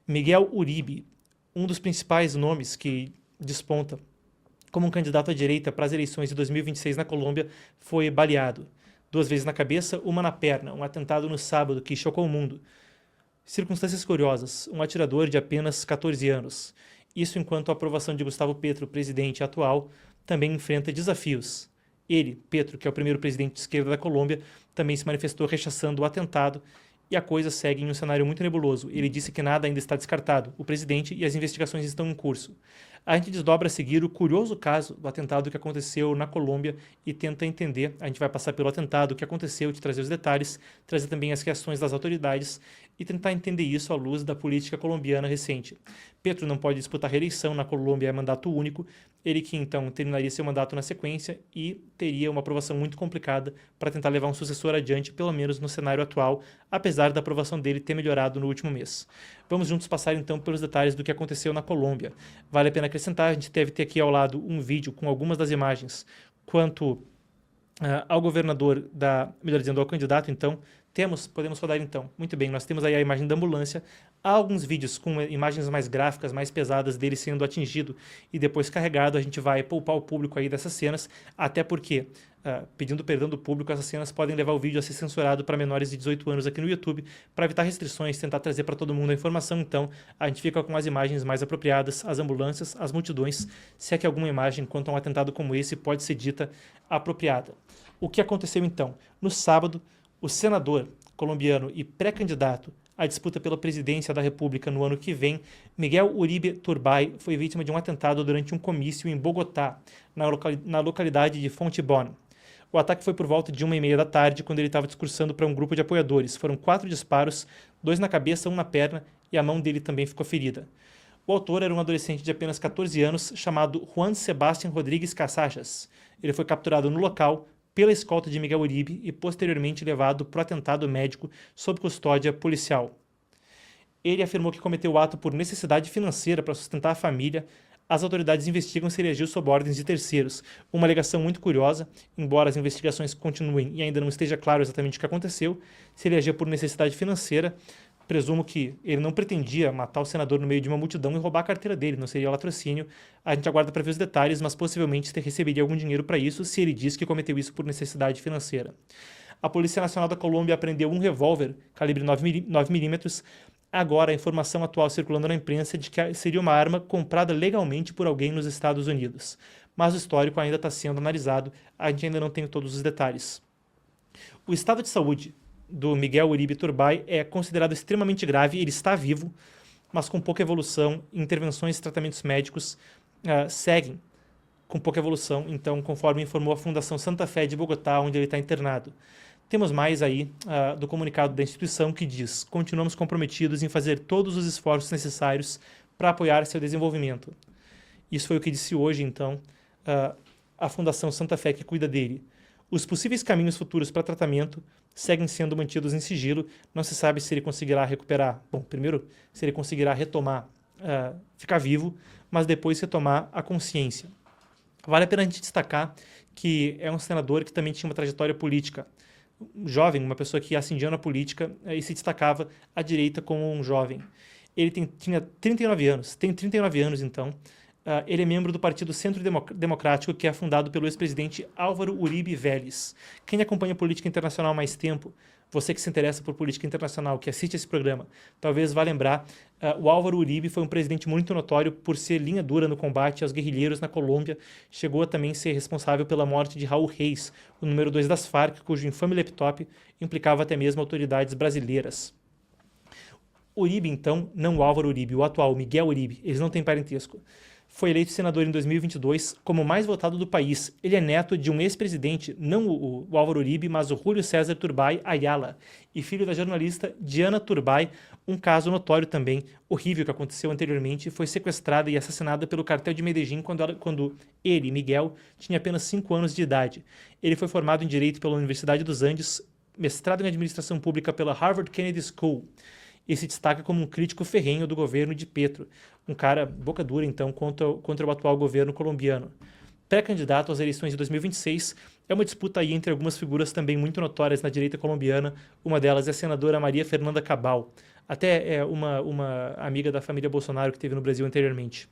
Miguel Uribe, um dos principais nomes que desponta como um candidato à direita para as eleições de 2026 na Colômbia, foi baleado. 2 vezes na cabeça, uma na perna, um atentado no sábado que chocou o mundo. Circunstâncias curiosas, um atirador de apenas 14 anos. Isso enquanto a aprovação de Gustavo Petro, presidente atual, também enfrenta desafios. Ele, Petro, que é o primeiro presidente de esquerda da Colômbia, também se manifestou rechaçando o atentado e a coisa segue em um cenário muito nebuloso. Ele disse que nada ainda está descartado, o presidente e as investigações estão em curso. A gente desdobra a seguir o curioso caso do atentado que aconteceu na Colômbia e tenta entender, a gente vai passar pelo atentado, o que aconteceu, te trazer os detalhes, trazer também as reações das autoridades e tentar entender isso à luz da política colombiana recente. Petro não pode disputar reeleição, na Colômbia é mandato único, ele que então terminaria seu mandato na sequência e teria uma aprovação muito complicada para tentar levar um sucessor adiante, pelo menos no cenário atual, apesar da aprovação dele ter melhorado no último mês. Vamos juntos passar então pelos detalhes do que aconteceu na Colômbia. Vale a pena acrescentar, a gente deve ter aqui ao lado um vídeo com algumas das imagens quanto ao governador melhor dizendo, ao candidato, então, podemos rodar então. Muito bem, nós temos aí a imagem da ambulância, há alguns vídeos com imagens mais gráficas, mais pesadas dele sendo atingido e depois carregado, a gente vai poupar o público aí dessas cenas, até porque, pedindo perdão do público, essas cenas podem levar o vídeo a ser censurado para menores de 18 anos aqui no YouTube, para evitar restrições, tentar trazer para todo mundo a informação, então a gente fica com as imagens mais apropriadas, as ambulâncias, as multidões, se é que alguma imagem quanto a um atentado como esse pode ser dita apropriada. O que aconteceu então? No sábado, o senador colombiano e pré-candidato à disputa pela presidência da República no ano que vem, Miguel Uribe Turbay, foi vítima de um atentado durante um comício em Bogotá, na localidade de Fontibón. O ataque foi por volta de 1h30 da tarde, quando ele estava discursando para um grupo de apoiadores. Foram 4 disparos, 2 na cabeça, 1 na perna, e a mão dele também ficou ferida. O autor era um adolescente de apenas 14 anos, chamado Juan Sebastián Rodríguez Casajas. Ele foi capturado no local pela escolta de Miguel Uribe e posteriormente levado para o atentado médico sob custódia policial. Ele afirmou que cometeu o ato por necessidade financeira para sustentar a família. As autoridades investigam se ele agiu sob ordens de terceiros. Uma alegação muito curiosa, embora as investigações continuem e ainda não esteja claro exatamente o que aconteceu, se ele agia por necessidade financeira. Presumo que ele não pretendia matar o senador no meio de uma multidão e roubar a carteira dele, não seria latrocínio. A gente aguarda para ver os detalhes, mas possivelmente receberia algum dinheiro para isso se ele diz que cometeu isso por necessidade financeira. A Polícia Nacional da Colômbia apreendeu um revólver calibre 9mm. Agora, a informação atual circulando na imprensa é de que seria uma arma comprada legalmente por alguém nos Estados Unidos. Mas o histórico ainda está sendo analisado, a gente ainda não tem todos os detalhes. O estado de saúde do Miguel Uribe Turbay é considerado extremamente grave, ele está vivo, mas com pouca evolução, intervenções e tratamentos médicos seguem com pouca evolução, então, conforme informou a Fundação Santa Fé de Bogotá, onde ele está internado. Temos mais aí do comunicado da instituição que diz: continuamos comprometidos em fazer todos os esforços necessários para apoiar seu desenvolvimento. Isso foi o que disse hoje, então, a Fundação Santa Fé que cuida dele. Os possíveis caminhos futuros para tratamento seguem sendo mantidos em sigilo. Não se sabe se ele conseguirá recuperar. Bom, primeiro, se ele conseguirá retomar, ficar vivo, mas depois retomar a consciência. Vale a pena a gente destacar que é um senador que também tinha uma trajetória política. Jovem, uma pessoa que ascendia na política e se destacava à direita como um jovem. Ele tinha 39 anos, tem 39 anos então. Ele é membro do Partido Centro Democrático, que é fundado pelo ex-presidente Álvaro Uribe Vélez. Quem acompanha política internacional há mais tempo, você que se interessa por política internacional, que assiste esse programa, talvez vá lembrar, o Álvaro Uribe foi um presidente muito notório por ser linha dura no combate aos guerrilheiros na Colômbia. Chegou a também ser responsável pela morte de Raul Reis, o número 2 das Farc, cujo infame laptop implicava até mesmo autoridades brasileiras. Uribe, então, não o Álvaro Uribe, o atual Miguel Uribe, eles não têm parentesco. Foi eleito senador em 2022 como o mais votado do país. Ele é neto de um ex-presidente, não o Álvaro Uribe, mas o Julio César Turbay Ayala, e filho da jornalista Diana Turbay, um caso notório também, horrível que aconteceu anteriormente. Foi sequestrada e assassinada pelo cartel de Medellín quando ele, Miguel, tinha apenas 5 anos de idade. Ele foi formado em Direito pela Universidade dos Andes, mestrado em Administração Pública pela Harvard Kennedy School, e se destaca como um crítico ferrenho do governo de Petro, um cara boca dura, então, contra o atual governo colombiano. Pré-candidato às eleições de 2026, é uma disputa aí entre algumas figuras também muito notórias na direita colombiana. Uma delas é a senadora Maria Fernanda Cabal. Até uma amiga da família Bolsonaro que esteve no Brasil anteriormente.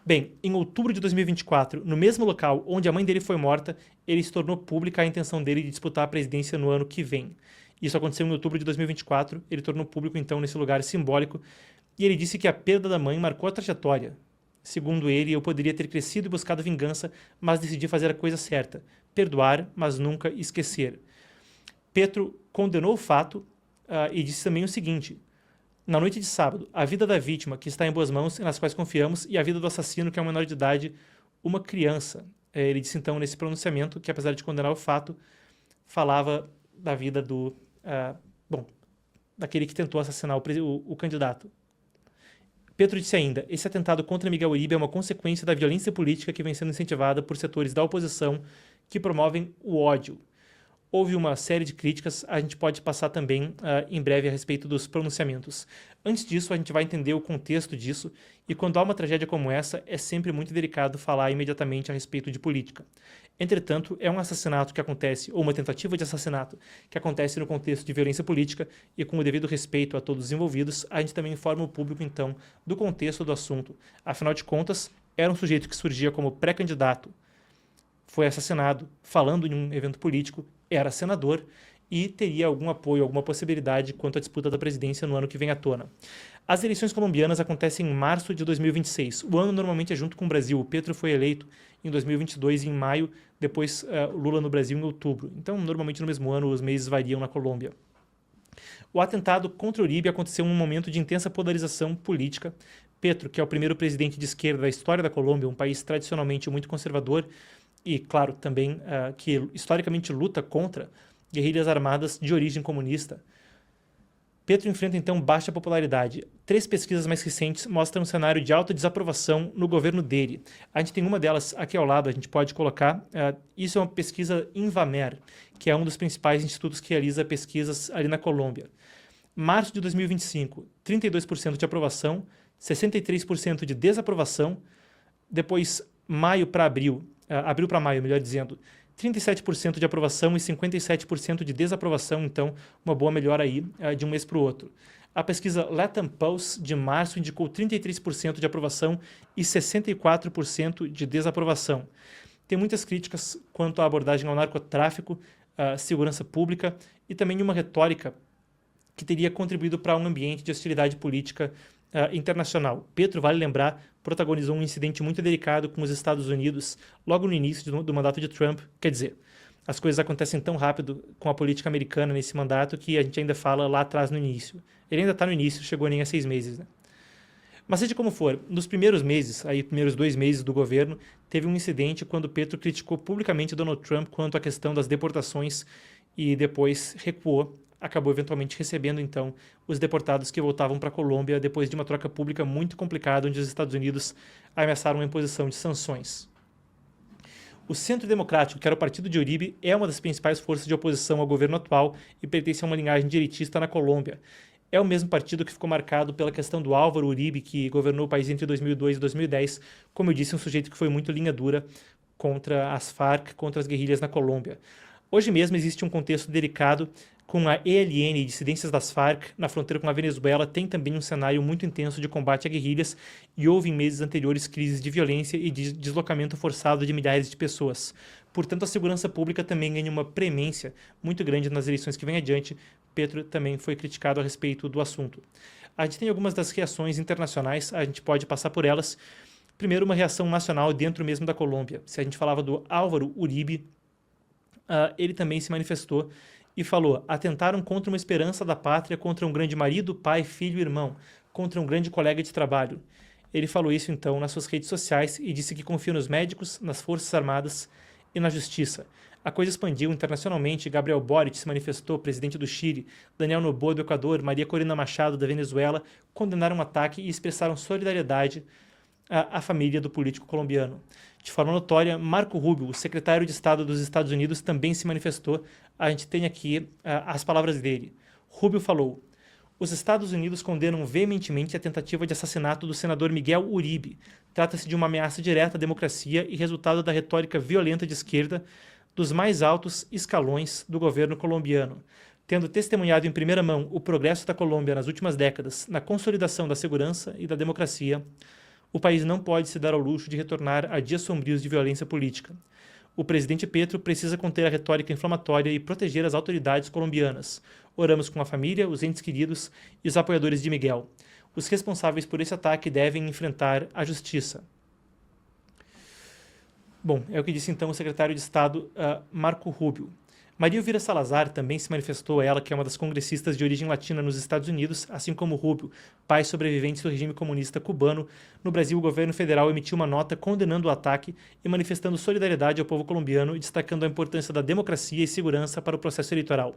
Bem, em outubro de 2024, no mesmo local onde a mãe dele foi morta, ele se tornou pública a intenção dele de disputar a presidência no ano que vem. Isso aconteceu em outubro de 2024, ele tornou público então nesse lugar simbólico, e ele disse que a perda da mãe marcou a trajetória. Segundo ele, eu poderia ter crescido e buscado vingança, mas decidi fazer a coisa certa, perdoar, mas nunca esquecer. Petro condenou o fato e disse também o seguinte: na noite de sábado, a vida da vítima, que está em boas mãos e nas quais confiamos, e a vida do assassino, que é um menor de idade, uma criança. Ele disse então nesse pronunciamento que, apesar de condenar o fato, falava da vida daquele que tentou assassinar o candidato. Petro disse ainda: esse atentado contra Miguel Uribe é uma consequência da violência política que vem sendo incentivada por setores da oposição que promovem o ódio. Houve uma série de críticas, a gente pode passar também em breve a respeito dos pronunciamentos. Antes disso, a gente vai entender o contexto disso, e quando há uma tragédia como essa, é sempre muito delicado falar imediatamente a respeito de política. Entretanto, é um assassinato que acontece, ou uma tentativa de assassinato, que acontece no contexto de violência política, e com o devido respeito a todos os envolvidos, a gente também informa o público, então, do contexto do assunto. Afinal de contas, era um sujeito que surgia como pré-candidato, foi assassinado falando em um evento político, era senador e teria algum apoio, alguma possibilidade quanto à disputa da presidência no ano que vem à tona. As eleições colombianas acontecem em março de 2026. O ano normalmente é junto com o Brasil. O Petro foi eleito em 2022 em maio, depois Lula no Brasil em outubro. Então, normalmente no mesmo ano, os meses variam na Colômbia. O atentado contra Uribe aconteceu em um momento de intensa polarização política. Petro, que é o primeiro presidente de esquerda da história da Colômbia, um país tradicionalmente muito conservador, e, claro, também que historicamente luta contra guerrilhas armadas de origem comunista. Petro enfrenta, então, baixa popularidade. 3 pesquisas mais recentes mostram um cenário de alta desaprovação no governo dele. A gente tem uma delas aqui ao lado, a gente pode colocar. Isso é uma pesquisa Invamer, que é um dos principais institutos que realiza pesquisas ali na Colômbia. Março de 2025, 32% de aprovação, 63% de desaprovação. Depois, maio para abril, abril para maio, melhor dizendo, 37% de aprovação e 57% de desaprovação, então uma boa melhora aí de um mês para o outro. A pesquisa Latam Pulse de março indicou 33% de aprovação e 64% de desaprovação. Tem muitas críticas quanto à abordagem ao narcotráfico, segurança pública e também uma retórica que teria contribuído para um ambiente de hostilidade política internacional. Petro, vale lembrar, protagonizou um incidente muito delicado com os Estados Unidos logo no início do mandato de Trump. Quer dizer, as coisas acontecem tão rápido com a política americana nesse mandato que a gente ainda fala lá atrás no início. Ele ainda está no início, chegou nem a 6 meses, né? Mas seja como for, nos primeiros meses, primeiros 2 meses do governo, teve um incidente quando Petro criticou publicamente Donald Trump quanto à questão das deportações e depois recuou. Acabou eventualmente recebendo, então, os deportados que voltavam para a Colômbia depois de uma troca pública muito complicada, onde os Estados Unidos ameaçaram a imposição de sanções. O Centro Democrático, que era o partido de Uribe, é uma das principais forças de oposição ao governo atual e pertence a uma linhagem direitista na Colômbia. É o mesmo partido que ficou marcado pela questão do Álvaro Uribe, que governou o país entre 2002 e 2010, como eu disse, um sujeito que foi muito linha dura contra as Farc, contra as guerrilhas na Colômbia. Hoje mesmo existe um contexto delicado com a ELN e dissidências das Farc na fronteira com a Venezuela. Tem também um cenário muito intenso de combate a guerrilhas e houve em meses anteriores crises de violência e de deslocamento forçado de milhares de pessoas. Portanto, a segurança pública também ganha uma premência muito grande nas eleições que vêm adiante. Petro também foi criticado a respeito do assunto. A gente tem algumas das reações internacionais, a gente pode passar por elas. Primeiro, uma reação nacional dentro mesmo da Colômbia. Se a gente falava do Álvaro Uribe, ele também se manifestou e falou: atentaram contra uma esperança da pátria, contra um grande marido, pai, filho e irmão, contra um grande colega de trabalho. Ele falou isso, então, nas suas redes sociais e disse que confia nos médicos, nas Forças Armadas e na Justiça. A coisa expandiu internacionalmente. Gabriel Boric se manifestou, presidente do Chile, Daniel Noboa do Equador, Maria Corina Machado da Venezuela, condenaram o ataque e expressaram solidariedade à família do político colombiano. De forma notória, Marco Rubio, o secretário de Estado dos Estados Unidos, também se manifestou. A gente tem aqui as palavras dele. Rubio falou: os Estados Unidos condenam veementemente a tentativa de assassinato do senador Miguel Uribe. Trata-se de uma ameaça direta à democracia e resultado da retórica violenta de esquerda dos mais altos escalões do governo colombiano. Tendo testemunhado em primeira mão o progresso da Colômbia nas últimas décadas na consolidação da segurança e da democracia, o país não pode se dar ao luxo de retornar a dias sombrios de violência política. O presidente Petro precisa conter a retórica inflamatória e proteger as autoridades colombianas. Oramos com a família, os entes queridos e os apoiadores de Miguel. Os responsáveis por esse ataque devem enfrentar a justiça. Bom, é o que disse então o secretário de Estado Marco Rubio. Maria Elvira Salazar também se manifestou, ela que é uma das congressistas de origem latina nos Estados Unidos, assim como Rubio, pai sobrevivente do regime comunista cubano. No Brasil, o governo federal emitiu uma nota condenando o ataque e manifestando solidariedade ao povo colombiano e destacando a importância da democracia e segurança para o processo eleitoral.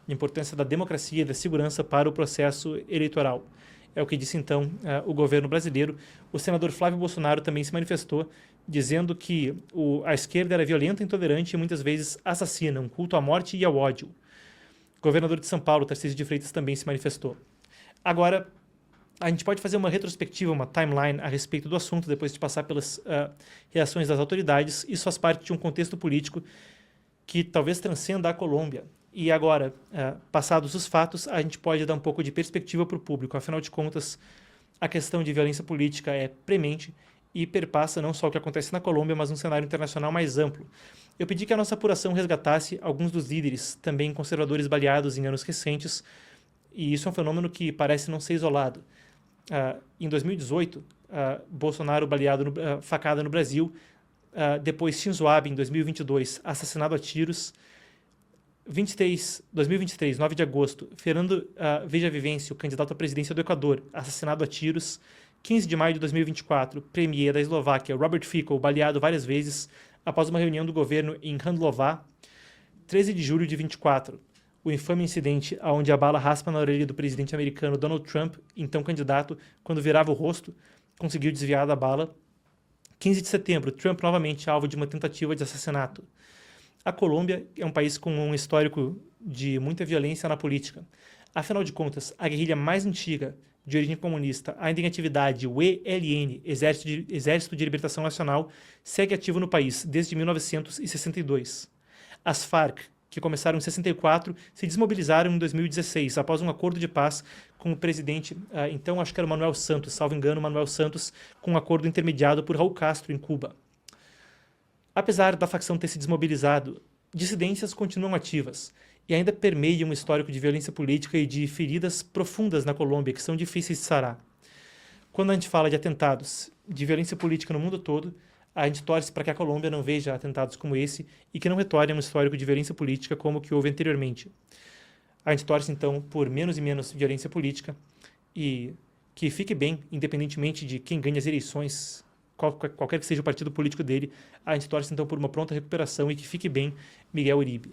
A importância da democracia e da segurança para o processo eleitoral. É o que disse então o governo brasileiro. O senador Flávio Bolsonaro também se manifestou, dizendo que a esquerda era violenta, intolerante e muitas vezes assassina, um culto à morte e ao ódio. O governador de São Paulo, Tarcísio de Freitas, também se manifestou. Agora, a gente pode fazer uma retrospectiva, uma timeline a respeito do assunto, depois de passar pelas reações das autoridades. Isso faz parte de um contexto político que talvez transcenda a Colômbia. E agora, passados os fatos, a gente pode dar um pouco de perspectiva para o público. Afinal de contas, a questão de violência política é premente e perpassa não só o que acontece na Colômbia, mas um cenário internacional mais amplo. Eu pedi que a nossa apuração resgatasse alguns dos líderes, também conservadores baleados em anos recentes, e isso é um fenômeno que parece não ser isolado. Em 2018, Bolsonaro baleado, facada no Brasil, depois Shinzo Abe, em 2022, assassinado a tiros. 2023, 9 de agosto, Fernando Villavicencio, candidato à presidência do Equador, assassinado a tiros. 15 de maio de 2024, premier da Eslováquia, Robert Fico, baleado várias vezes após uma reunião do governo em Handlová. 13 de julho de 24, o infame incidente onde a bala raspa na orelha do presidente americano Donald Trump, então candidato, quando virava o rosto, conseguiu desviar da bala. 15 de setembro, Trump novamente alvo de uma tentativa de assassinato. A Colômbia é um país com um histórico de muita violência na política. Afinal de contas, a guerrilha mais antiga de origem comunista, ainda em atividade, o ELN, Exército de Libertação Nacional, segue ativo no país desde 1962. As FARC, que começaram em 64, se desmobilizaram em 2016, após um acordo de paz com o presidente, então acho que era Manuel Santos, salvo engano, Manuel Santos, com um acordo intermediado por Raul Castro em Cuba. Apesar da facção ter se desmobilizado, dissidências continuam ativas e ainda permeiam um histórico de violência política e de feridas profundas na Colômbia, que são difíceis de sarar. Quando a gente fala de atentados, de violência política no mundo todo, a gente torce para que a Colômbia não veja atentados como esse e que não retorne a um histórico de violência política como o que houve anteriormente. A gente torce, então, por menos e menos violência política e que fique bem, independentemente de quem ganha as eleições, qualquer que seja o partido político dele. A gente torce, então, por uma pronta recuperação e que fique bem Miguel Uribe.